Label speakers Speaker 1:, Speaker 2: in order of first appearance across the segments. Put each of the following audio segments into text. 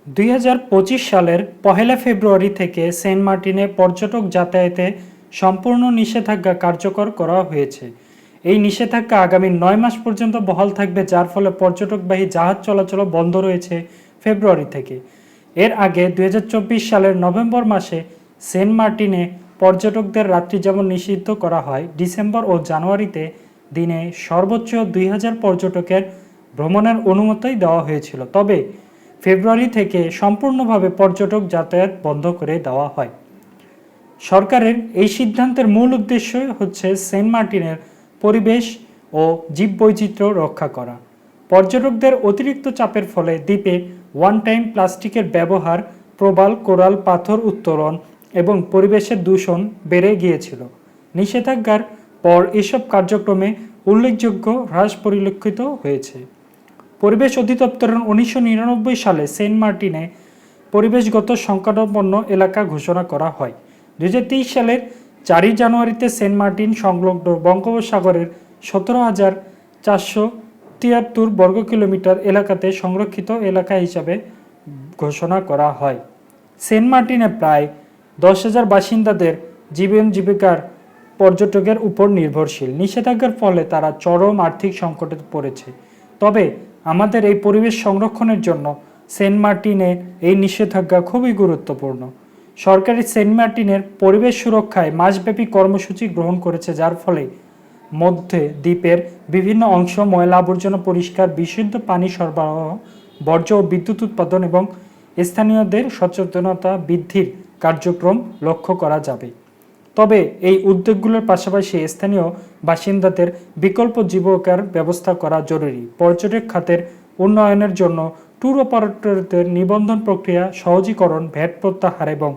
Speaker 1: 2025 সালের 1 ফেব্রুয়ারি থেকে সেন্ট মার্টিনে পর্যটক যাতায়াতে সম্পূর্ণ নিষেধাজ্ঞা কার্যকর করা হয়েছে। এই নিষেধাজ্ঞা আগামী 9 মাস পর্যন্ত বহাল থাকবে, যার ফলে পর্যটকবাহী জাহাজ চলাচল বন্ধ রয়েছে ফেব্রুয়ারি থেকে। এর আগে 2024 সালের নভেম্বর মাসে সেন্ট মার্টিনে পর্যটকদের রাত্রিযাপন নিষিদ্ধ করা হয়। ডিসেম্বর ও জানুয়ারিতে দিনে সর্বোচ্চ 2000 পর্যটকের ভ্রমণের অনুমতি দেওয়া হয়েছিল, তবে ফেব্রুয়ারি থেকে সম্পূর্ণভাবে পর্যটক যাতায়াত বন্ধ করে দেওয়া হয়। সরকারের এই সিদ্ধান্তের মূল উদ্দেশ্য হচ্ছে সেন্ট মার্টিনের পরিবেশ ও জীববৈচিত্র্য রক্ষা করা। পর্যটকদের অতিরিক্ত চাপের ফলে দ্বীপে ওয়ান টাইম প্লাস্টিকের ব্যবহার, প্রবাল কোরাল পাথর উত্তোলন এবং পরিবেশের দূষণ বেড়ে গিয়েছিল। নিষেধাজ্ঞার পর এসব কার্যক্রমে উল্লেখযোগ্য হ্রাস পরিলক্ষিত হয়েছে। পরিবেশ অধিদপ্তরের 1999 সালে সেন্ট মার্টিনে পরিবেশগত সংকটাপন্ন এলাকা ঘোষণা করা হয়। 2023 সালের 4 জানুয়ারিতে সেন্ট মার্টিন সংলগ্ন বঙ্গোপসাগরের 17,473 বর্গ কিলোমিটার এলাকাতে সংরক্ষিত এলাকা হিসাবে ঘোষণা করা হয়। সেন্ট মার্টিনে প্রায় 10,000 বাসিন্দাদের জীবন জীবিকার পর্যটকের উপর নির্ভরশীল। নিষেধাজ্ঞার ফলে তারা চরম আর্থিক সংকটে পড়েছে। তবে আমাদের এই পরিবেশ সংরক্ষণের জন্য সেন্ট মার্টিনের এই নিষেধাজ্ঞা খুবই গুরুত্বপূর্ণ। সরকারি সেন্ট মার্টিনের পরিবেশ সুরক্ষায় মাসব্যাপী কর্মসূচি গ্রহণ করেছে, যার ফলে মধ্যে দ্বীপের বিভিন্ন অংশ ময়লা আবর্জনা পরিষ্কার, বিশুদ্ধ পানি সরবরাহ, বর্জ্য ও বিদ্যুৎ উৎপাদন এবং স্থানীয়দের সচেতনতা বৃদ্ধির কার্যক্রম লক্ষ্য করা যাবে। তবে এই উদ্যোগগুলোর পাশাপাশি স্থানীয় বাসিন্দাদের বিকল্প জীবিকার ব্যবস্থা করা জরুরি। পর্যটক খাতের উন্নয়নের জন্য ট্যুর অপারেটরদের নিবন্ধন প্রক্রিয়া সহজীকরণ, ভ্যাট প্রত্যাহার এবং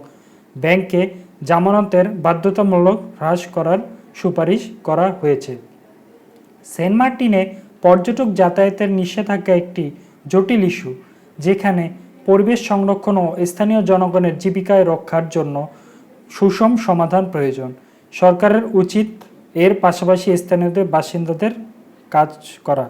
Speaker 1: ব্যাংকে জামানতের বাধ্যতামূলক হ্রাস করার সুপারিশ করা হয়েছে। সেন্ট মার্টিনে পর্যটক যাতায়াতের নিষেধাজ্ঞা একটি জটিল ইস্যু, যেখানে পরিবেশ সংরক্ষণ ও স্থানীয় জনগণের জীবিকায় রক্ষার জন্য সুষম সমাধান প্রয়োজন। সরকারের উচিত এর পাশাপাশি স্থানীয় বাসিন্দাদের কাজ করা।